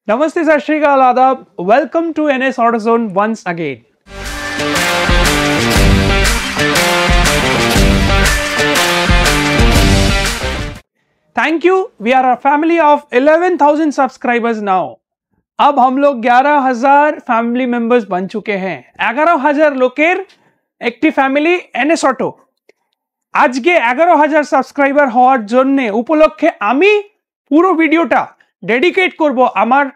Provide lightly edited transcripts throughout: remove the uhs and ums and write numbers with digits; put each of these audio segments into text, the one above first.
Namaste, Sat Shri Akal, Adab. Welcome to NS AutoZone once again. Thank you. We are a family of 11,000 subscribers now. अब हम लोग 11,000 family members बन चुके हैं। 11,000 लोकेर একটি family NS auto. আজকে 11,000 subscriber হওয়ার জন্য উপলক্ষে আমি পুরো ভিডিওটা ডেডিকেট করব আমার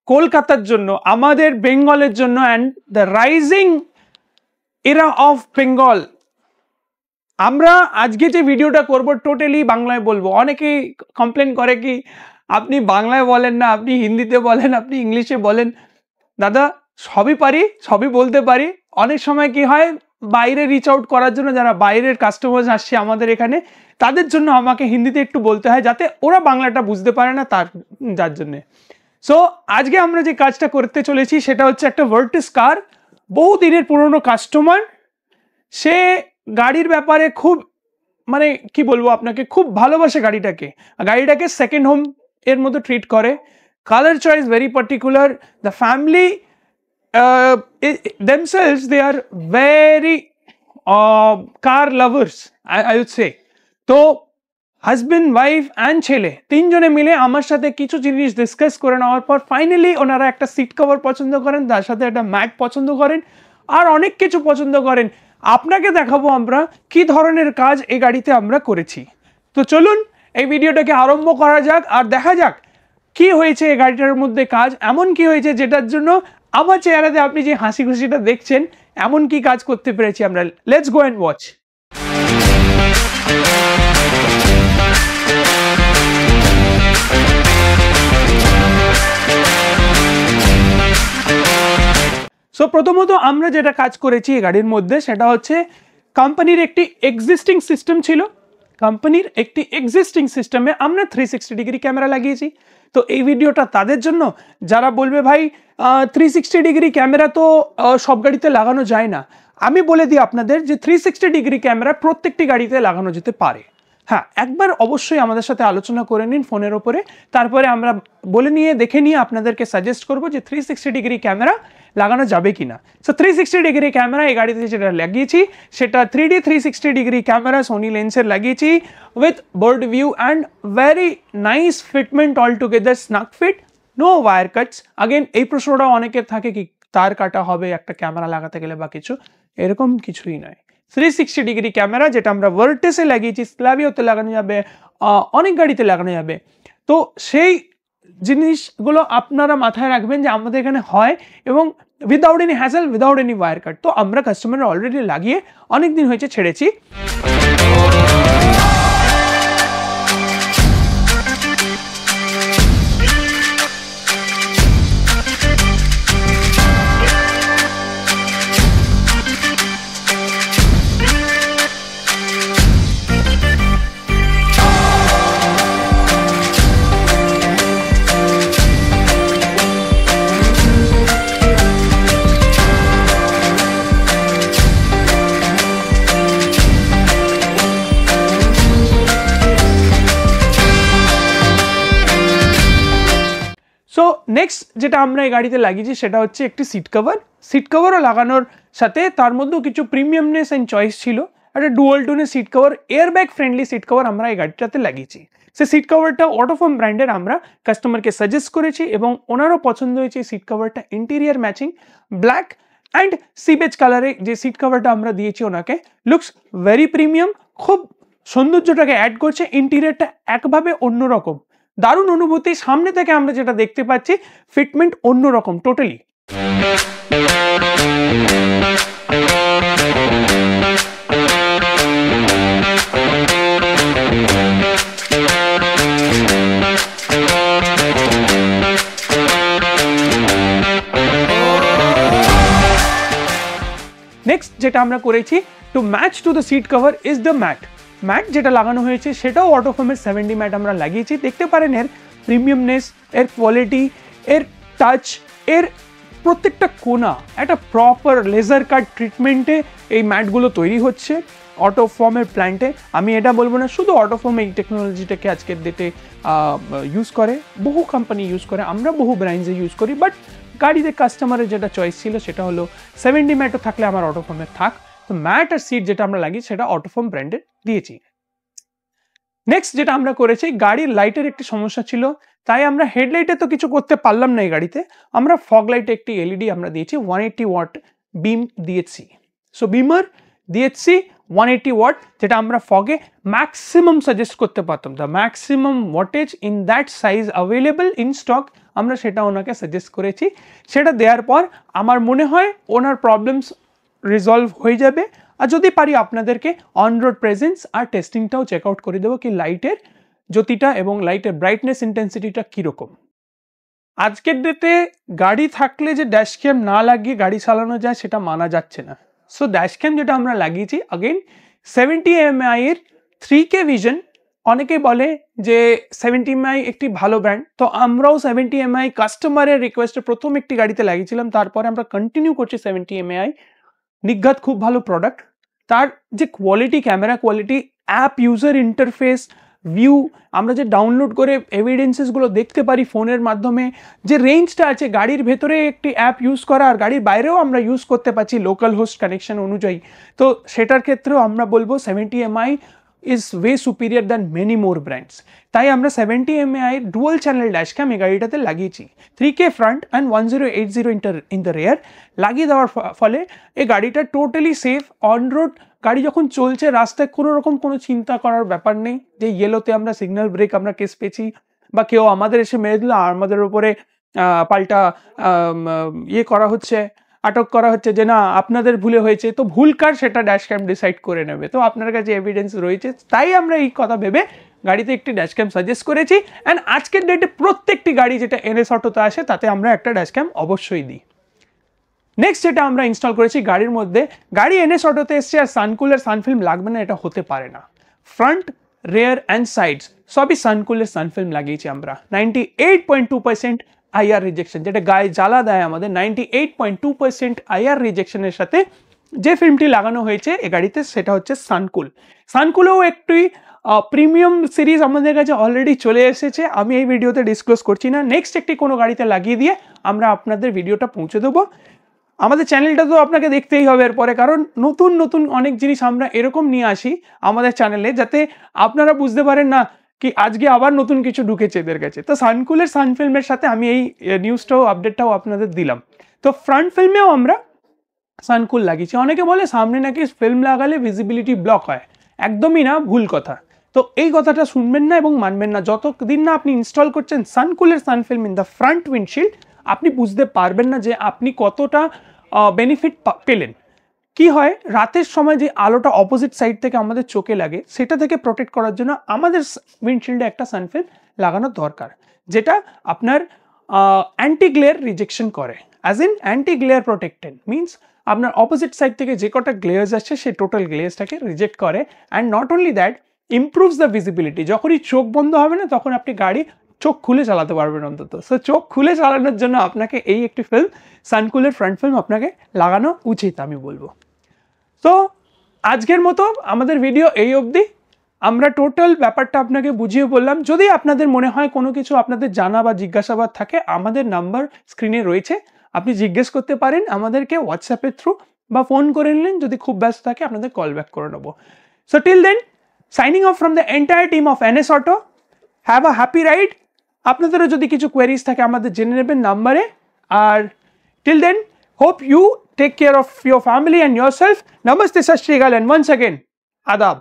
কলকাতার জন্য, আমাদের বেঙ্গলের জন্য অ্যান্ড দ্য রাইজিং এরা অফ বেঙ্গল। আমরা আজকে যে ভিডিওটা করব টোটালি বাংলায় বলবো। অনেকেই কমপ্লেন করে কি আপনি বাংলায় বলেন না, আপনি হিন্দিতে বলেন, আপনি ইংলিশে বলেন। দাদা সবই পারি, সবই বলতে পারি। অনেক সময় কি হয় বাইরে রিচ আউট করার জন্য যারা বাইরের কাস্টমার আসছে আমাদের এখানে, তাদের জন্য আমাকে হিন্দিতে একটু বলতে হয় যাতে ওরা বাংলাটা বুঝতে পারে না, যার জন্যে। সো আজকে আমরা যে কাজটা করতে চলেছি সেটা হচ্ছে একটা ভার্টিস কার। বহু দিনের পুরনো কাস্টমার, সে গাড়ির ব্যাপারে খুব মানে কি বলবো আপনাকে, খুব ভালোবাসে গাড়িটাকে সেকেন্ড হোম এর মতো ট্রিট করে। Colour choice very particular. The family themselves they are very car lovers, I would say. তো হাজবেন্ড ওয়াইফ অ্যান্ড ছেলে তিনজনে মিলে আমার সাথে কিছু জিনিস ডিসকাস করে নেওয়ার পর ফাইনালি ওনারা একটা সিট কভার পছন্দ করেন, তার সাথে একটা ম্যাট পছন্দ করেন, আর অনেক কিছু পছন্দ করেন। আপনাকে দেখাবো আমরা কি ধরনের কাজ এই গাড়িতে আমরা করেছি। তো চলুন এই ভিডিওটাকে আরম্ভ করা যাক আর দেখা যাক কি হয়েছে এই গাড়িটার মধ্যে কাজ, এমন কি হয়েছে যেটার জন্য আমার চেহারাতে আপনি যে হাসি খুশিটা দেখছেন, এমন কি কাজ করতে পেরেছি আমরা। Let's go and watch. So প্রথমত আমরা যেটা কাজ করেছি এই গাড়ির মধ্যে সেটা হচ্ছে কোম্পানির একটি এক্সিস্টিং সিস্টেম ছিল। কোম্পানির একটি এক্সিস্টিং সিস্টেমে আমরা 360 ডিগ্রি ক্যামেরা লাগিয়েছি। তো এই ভিডিওটা তাদের জন্য যারা বলবে ভাই 360 ডিগ্রি ক্যামেরা তো সব গাড়িতে লাগানো যায় না। আমি বলে দিই আপনাদের যে 360 ডিগ্রি ক্যামেরা প্রত্যেকটি গাড়িতে লাগানো যেতে পারে। হ্যাঁ, একবার অবশ্যই আমাদের সাথে আলোচনা করে নিন ফোনের ওপরে, তারপরে আমরা দেখে নিয়ে আপনাদেরকে সাজেস্ট করবো যে 360 ডিগ্রি ক্যামেরা লাগানো যাবে কিনা। সো 360 ডিগ্রি ক্যামেরা এই গাড়িতে যেটা লাগিয়েছি সেটা 3D 360 ডিগ্রি ক্যামেরা সোনি লেন্সের লাগিয়েছি with bird view and very nice fitment all together, snug fit, no wire cuts. Again এই প্রশ্নটাও অনেকের থাকে কি তার কাটা হবে একটা ক্যামেরা লাগাতে গেলে বা কিছু, এরকম কিছুই নয়। 360 ডিগ্রি ক্যামেরা যেটা আমরা ভার্টেসে লাগিয়েছি, স্ক্লাভিওতে লাগানো যাবে, অনেক গাড়িতে লাগানো যাবে। তো সেই জিনিসগুলো আপনারা মাথায় রাখবেন যে আমাদের এখানে হয় এবং without any hassle, without any wire cut. তো আমরা কাস্টমার অলরেডি লাগিয়ে অনেক দিন হয়েছে ছেড়েছি। সো নেক্সট যেটা আমরা এই গাড়িতে লাগিয়েছি সেটা হচ্ছে একটি সিট কভার। সিট কভারও লাগানোর সাথে তার মধ্যেও কিছু প্রিমিয়ামনেস অ্যান্ড চয়েস ছিল। একটা ডুয়াল টোনের seat cover, airbag friendly seat cover আমরা এই গাড়িটাতে লাগিয়েছি। সে সিট কভারটা অটোফোম ব্র্যান্ডের আমরা কাস্টমারকে সাজেস্ট করেছি এবং ওনারও পছন্দ হয়েছে এই সিট কভারটা। ইন্টেরিয়ার ম্যাচিং ব্ল্যাক অ্যান্ড সিবেজ কালারে যে সিট কভারটা আমরা দিয়েছি ওনাকে, লুকস ভেরি প্রিমিয়াম, খুব সৌন্দর্যটাকে অ্যাড করছে। ইন্টেরিয়ারটা একভাবে অন্যরকম, দারুণ অনুভূতি। সামনে থেকে আমরা যেটা দেখতে পাচ্ছি ফিটমেন্ট অন্যরকম টোটালি। নেক্সট যেটা আমরা করেছি to match to the seat cover is the mat যেটা লাগানো হয়েছে সেটাও অটোফোমের 70 ম্যাট আমরা লাগিয়েছি। দেখতে পারেন এর প্রিমিয়ামনেস, এর কোয়ালিটি, এর টাচ, এর প্রত্যেকটা কোনা একটা প্রপার লেজার কাট ট্রিটমেন্টে এই ম্যাটগুলো তৈরি হচ্ছে। অটোফর্মের প্ল্যান্টে। আমি এটা বলবো না শুধু অটোফর্ম এই টেকনোলজিটাকে আজকের ডেটে ইউজ করে, বহু কোম্পানি ইউজ করে, আমরা বহু ব্র্যান্ডসে ইউজ করি, বাট গাড়িতে কাস্টমারের যেটা চয়েস ছিল সেটা হলো 70 ম্যাটও থাকলে আমার অটোফর্মের থাক। তো ম্যাট আর সিট যেটা আমরা লাগি সেটা অটোফর্ম ব্র্যান্ডের দিয়েছি। নেক্সট যেটা আমরা করেছি, গাড়ির লাইটের একটি সমস্যা ছিল, তাই আমরা হেডলাইটে তো কিছু করতে পারলাম না এই গাড়িতে, আমরা ফগ লাইটে একটি এলইডি আমরা দিয়েছি 180 ওয়াট বিম দিয়েছি। সো বিমার দিয়েছি 180 ওয়াট, যেটা আমরা ফগে ম্যাক্সিমাম সাজেস্ট করতে পারতাম, the maximum wattage in that size available in stock, আমরা সেটা ওনাকে সাজেস্ট করেছি। সেটা দেওয়ার পর আমার মনে হয় ওনার প্রবলেমস রিজলভ হয়ে যাবে। আর যদি পারি আপনাদেরকে অন রোড প্রেজেন্স আর টেস্টিংটাও চেক আউট করে দেবো কি লাইটের জ্যোতিটা এবং লাইটের ব্রাইটনেস ইন্টেন্সিটিটা কীরকম। আজকের ডেটে গাড়ি থাকলে যে ড্যাশ ক্যাম না লাগিয়ে গাড়ি চালানো যায় সেটা মানা যাচ্ছে না। সো ড্যাশ ক্যাম যেটা আমরা লাগিয়েছি আগেন 70 mAh এর 3K ভিশন। অনেকে বলে যে 70 mAh একটি ভালো ব্র্যান্ড, তো আমরাও 70 mAh কাস্টমারের রিকোয়েস্টে প্রথম একটি গাড়িতে লাগিয়েছিলাম, তারপরে আমরা কন্টিনিউ করছি 70 mAh। নিঘাত খুব ভালো প্রোডাক্ট, তার যে quality, camera quality, app user interface, view, আমরা যে ডাউনলোড করে এভিডেন্সেসগুলো দেখতে পারি ফোনের মাধ্যমে, যে রেঞ্জটা আছে গাড়ির ভেতরে একটি অ্যাপ ইউজ করা আর গাড়ির বাইরেও আমরা ইউজ করতে পারছি লোকাল হোস্ট কানেকশন অনুযায়ী, তো সেটার ক্ষেত্রেও আমরা বলবো 70 mAh is way superior than many more brands। তাই আমরা 70 mAh dual channel dash cam এই গাড়িটাতে লাগিয়েছি, 3K front and 1080 in the rear লাগিয়ে দেওয়ার ফলে এই গাড়িটা টোটালি সেফ। অন রোড গাড়ি যখন চলছে রাস্তায় কোনো রকম কোনো চিন্তা করার ব্যাপার নেই যে ইয়েলোতে আমরা সিগন্যাল ব্রেক আমরা কেস পেয়েছি বা কেউ আমাদের এসে মেরে দিল আর আমাদের উপরে পাল্টা ইয়ে করা হচ্ছে, আটক করা হচ্ছে যে না আপনাদের ভুলে হয়েছে, তো ভুল কার সেটা ড্যাশ ক্যাম ডিসাইড করে নেবে। তো আপনার কাছে এভিডেন্স রয়েছে, তাই আমরা এই কথা ভেবে গাড়িতে একটি ড্যাশ ক্যাম সাজেস্ট করেছি। অ্যান্ড আজকের ডেটে প্রত্যেকটি গাড়ি যেটা এনএস অটোতে আসে তাতে আমরা একটা ড্যাশ ক্যাম অবশ্যই দিই। নেক্সট যেটা আমরা ইনস্টল করেছি গাড়ির মধ্যে, গাড়ি এনএস অটোতে এসছে আর সানকুলার সানফিল্ম লাগবে না এটা হতে পারে না। ফ্রন্ট, রেয়ার অ্যান্ড সাইডস সবই সানকুলার সানফিল্ম লাগিয়েছি আমরা। 98.2% আইআর রিজেকশন, যেটা গায়ে জ্বালা দেয় আমাদের, 98.2% আইআর রিজেকশনের সাথে যে ফিল্মটি লাগানো হয়েছে এ গাড়িতে সেটা হচ্ছে সানকুল। সানকুলেও একটি প্রিমিয়াম সিরিজ আমাদের কাছে অলরেডি চলে এসেছে, আমি এই ভিডিওতে ডিসক্লোজ করছি না, নেক্সট একটি কোনো গাড়িতে লাগিয়ে দিয়ে আমরা আপনাদের ভিডিওটা পৌঁছে দেবো। আমাদের চ্যানেলটা তো আপনাকে দেখতেই হবে এরপরে, কারণ নতুন নতুন অনেক জিনিস আমরা এরকম নিয়ে আসি আমাদের চ্যানেলে যাতে আপনারা বুঝতে পারেন না কি আজকে আবার নতুন কিছু ঢুকেছে এদের কাছে। তো সানকুলের সানফিল্মের সাথে আমি এই নিউজটাও আপডেটটাও আপনাদের দিলাম। তো ফ্রন্ট ফিল্মেও আমরা সানকুল লাগিয়েছি। অনেকে বলে সামনে নাকি ফিল্ম লাগালে ভিজিবিলিটি ব্লক হয়, একদমই না, ভুল কথা। তো এই কথাটা শুনবেন না এবং মানবেন না, যতদিন না আপনি ইনস্টল করছেন সানকুলের সানফিল্ম ইন দ্য ফ্রন্ট উইন্ডশিল্ড আপনি বুঝতে পারবেন না যে আপনি কতটা বেনিফিট পেলেন। কি হয়, রাতের সময় যে আলোটা অপোজিট সাইড থেকে আমাদের চোখে লাগে সেটা থেকে প্রোটেক্ট করার জন্য আমাদের উইন্ডশিল্ডে একটা সানফিল্ম লাগানো দরকার, যেটা আপনার অ্যান্টি গ্লেয়ার রিজেকশন করে। As in anti glare protected means আপনার অপোজিট সাইড থেকে যে কটা গ্লেয়ার্স আসছে সেই টোটাল গ্লেয়ার্সটাকে রিজেক্ট করে। And not only that, improves the visibility. যখনই চোখ বন্ধ হবে না তখন আপনি গাড়ি চোখ খুলে চালাতে পারবেন অন্তত। সো চোখ খুলে চালানোর জন্য আপনাকে এই একটি ফিল্ম সানকুলের ফ্রন্ট ফিল্ম আপনাকে লাগানো উচিত আমি বলবো। তো আজকের মতো আমাদের ভিডিও এই অবধি, আমরা টোটাল ব্যাপারটা আপনাকে বুঝিয়ে বললাম। যদি আপনাদের মনে হয় কোনো কিছু আপনাদের জানা বা জিজ্ঞাসাবাদ থাকে, আমাদের নাম্বার স্ক্রিনে রয়েছে, আপনি জিজ্ঞেস করতে পারেন আমাদেরকে হোয়াটসঅ্যাপের থ্রু বা ফোন করে নিলেন, যদি খুব ব্যস্ত থাকে আপনাদের কল ব্যাক করে নেবো। So till then, signing off from the entire team of NS auto, have a happy ride. আপনাদেরও যদি কিছু কোয়েরিজ থাকে আমাদের জেনে নেবেন নাম্বারে। আর till then, hope you take care of your family and yourself. Namaste, Sat Shri Akal, and once again, Adab.